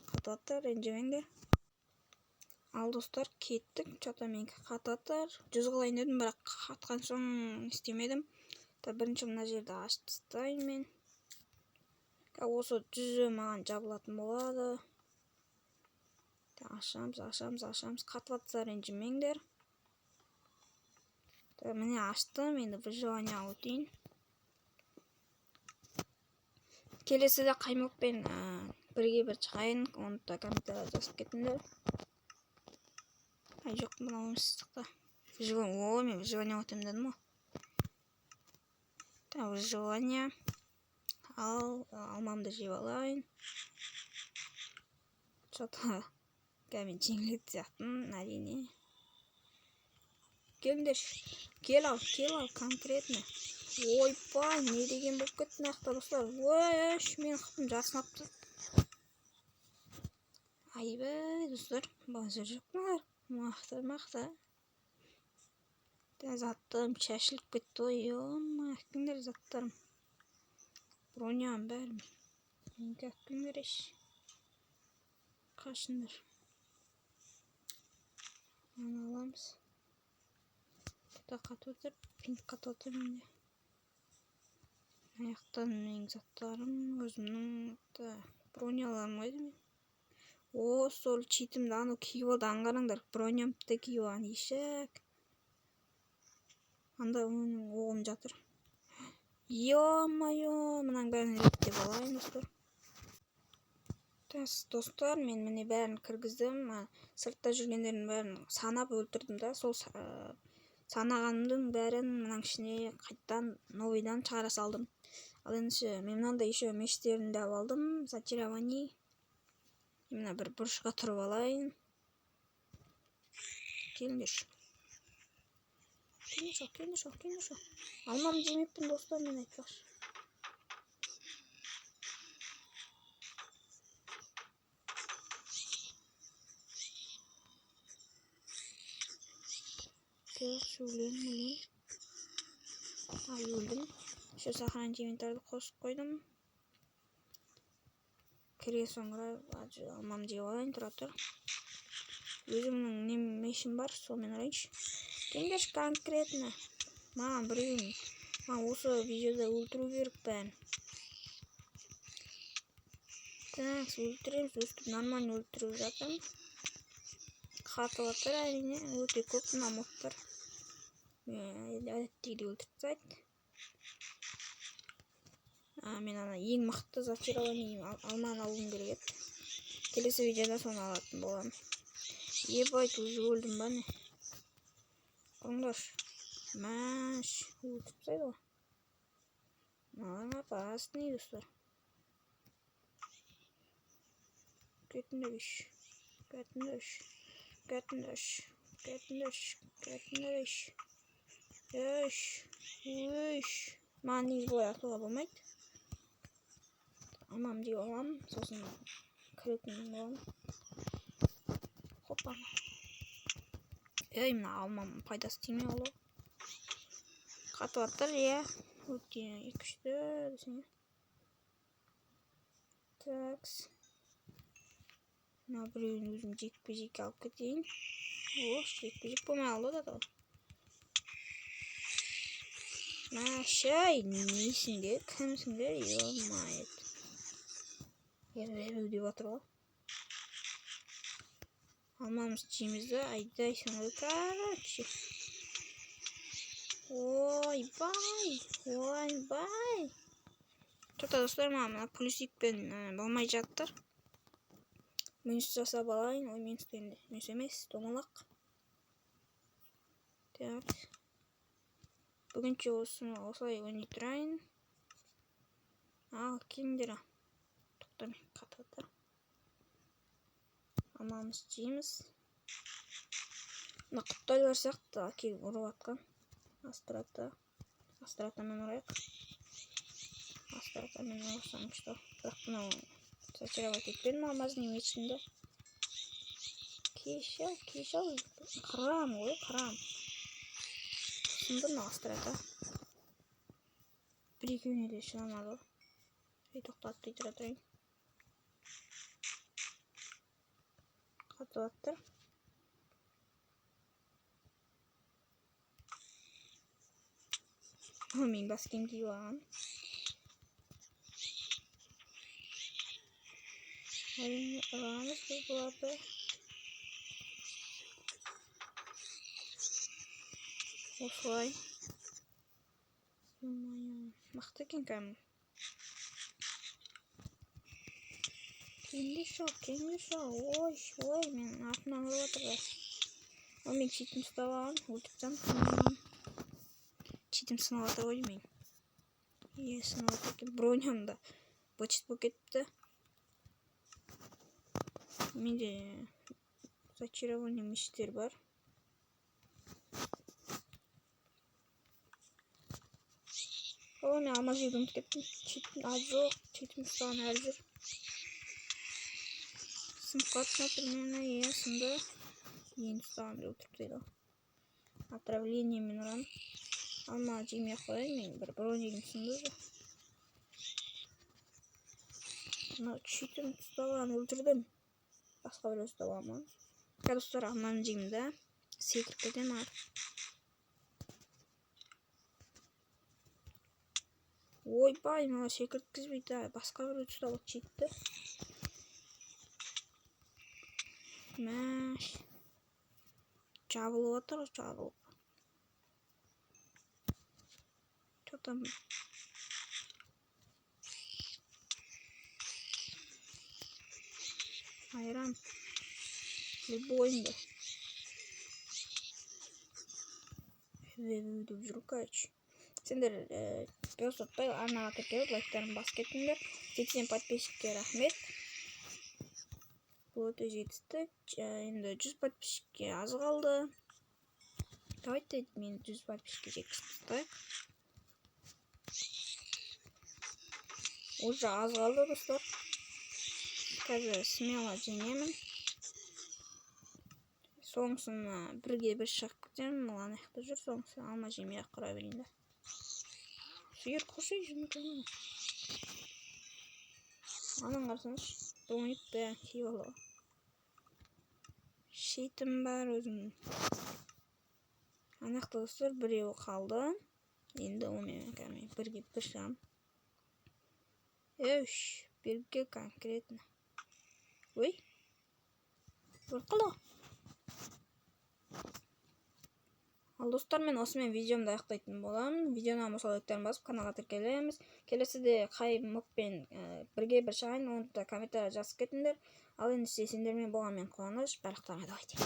Қатып ренжімеңдер. Ал достар, кеттік. Чата менікі қатып. 100 қылайын дедім, бірақ қатқан соң істемедім. Бірінші мына жерді ашып тастайын мен. Осы 100 маған жабылатын болады. Ашамыз. Қатып атса ренжімеңдер. Міне аштым, енді выживание өтейін. Келесіде қаймақпен бірге бір шығайын, оны да комментария жазып кетіңдер. Жоқ, мына ойынсыздықта. Мен выживание өтем дедім ғой. Выживание. Алмамды жеп алайын. Что-то кәмен жеңілет сияқтымын, әрине. Келіңдер, кел ал, конкретно. Ойпай, не деген болып кетті нақта достар. Мен қыптым жасынапты. Айбай, достар, базар жоқ бұлар. Мақта. Заттарым шашылып кетті ғой, әккіңдер заттарым. Броням бәрім. Менгі әккіңдер еш. Қашындар. Аны аламыз. Қатып отыр, пинт қатып отыр менде. Аяқтан менің заттарым, өзімнің броняларым қойды мен. Сол читімді аны киіп алды, аңғараңдар. Бронямды киіп алған ешек. Анда оғым жатыр. Ё-майо, мұнаң бәрін реттеп алайын, достар. Достар, мен міне бәрін кіргіздім. Сыртта жүргендердің бәрін санап өлтірдім да. Сол санағанымдың бәрін мұнаң ішіне қайттан новыйдан шығара салдым. Ал ендеше мен мынандай еще мештерінде алдым. Зачарование. Мына бір бұрышқа тұрып алайын. Келіңдер. Алмам жемеппін, достар, мен айтпақшы. Өлдім. Еще сохранить инвентарды қосып қойдым. Кіре соңыра алмам жеп алайын, тұра тұр. Өзімнің мешім бар, сонымен ұрайыншы. Келіңдер конкретно. Маған біреуін. Осы видеода өлтіру керек бәрін. Өлтіреміз, өстіп нормально өлтіріп жатырмын. Қатып отыр, әрине, өте көп намоқтар. Әдеттегідей өлтіріп тастайды. Мен ана ең мықты зачарование алманы алуым керек еді. Келесі видеода соны алатын боламын. Ебайт, уже өлдім ба не? Қоңдар. Мәш, өлтіріп тастайды ғой. Маған опасный, достар. Кетіңдер Маған негіз бұлай атуға болмайды. Алмам жеп аламын, сосын кіретін боламын. Хоппа. Мына алмам пайдасы тимей олы. Қатып аттыр, өте күшті десең. Такс. Мына біреуін өзім жекпе-жек алып кетейін. Жекпе-жек болмай алды да. Мәшәй, несіңдер, кімсіңдер, ё-майет. Деп атыр ғой. Алмамыз жемізді, айдай сіңді, короче. Ойбай. Что-то достар, мына плюсикпен болмай жаттыр. Минус жасап алайын, минус емес, домалақ. Так. Бүгінше осылай ойнай тұрайын. Келіңдер. Тоқтамен қатып отыр. Алмамыз жейміз. Мына құттайлар сияқты келіп ұрып атқан. Астратамен ұрайық. Астратамен ұрсам күшті. Бірақ мынау зачаровать етпедім алмаздың мечінде. Кешал. Қырам ғой, қырам. Сынды мына астрата. Бір-екеуіне де шығамады ғой. Тоқтатып тұра тұрайын. катып аттыр. Мен бас кийим кийип алгам. Аламыз буларды. Осылай. Мықты екен кәдімгі. Кеңге шо. Ой, мен артымнан ұрып отыр да. Ол мен читім ұстап алған, өлтіріп тастадым. Читім сынып отыр ғой мен. Сынып отыр екен. Броням да бычыт болып кетіпті. Менде зачарование мечтер бар. О, мен алмаз жеуді ұмытып кеттім. Читім аз жоқ, читім ұстаған әлі жүр. Сынып қалыпты, примерно, сынды. Ең ұстаған өлтіріп дейді. Отравление мен ұрам. Алма жемей қояйын, мен бір бронегім сынды да. Читім ұстаған өлтірдім. Басқа бір ұстап алман. Достар, алманы жеймін да. Секіріп кетем ар. Ойбай, мала секірткізбейді. Басқа бір ұстап читті. Мәш. Жабылып отыр, жабылып. Что там? Айран. Любойнды. Деп жүр, короче. Сендер пес отпай, арнаға тіркеліп, лайктарын бас кеттіңдер. 80 подписчикке рахмет. Бұл өте жетістік. Енді 100 подписчикке аз қалды. Давайте мен 100 подписчикке жеткізіп тастайық. Уже аз қалды, достар. Қазір смело жеңемін. Соңсына бірге бір шығып кетемін. Мылан аяқта жүр, соңсына алма жемей құра берейін да. Сүйір қошай жүрмі көңілі. Анан қарсаңыз, доңып бәрін киіп алуға. Шейтім бар өзім. Аяқта достар біреуі қалды. Енді онымен кәмей бірге бір шығам. Бірге конкретно. Ой. Бұрқылы. Ал достар, мен осымен видеомды аяқтайтын боламын. Видеоны мысал лайктарын басып каналға тіркелеміз. Келесіде қай моппен бірге бір шығайын, оны да комментария жазып кетіңдер. Ал енді сендермен болған мен қуаныш. Барлықтарыңа давайте.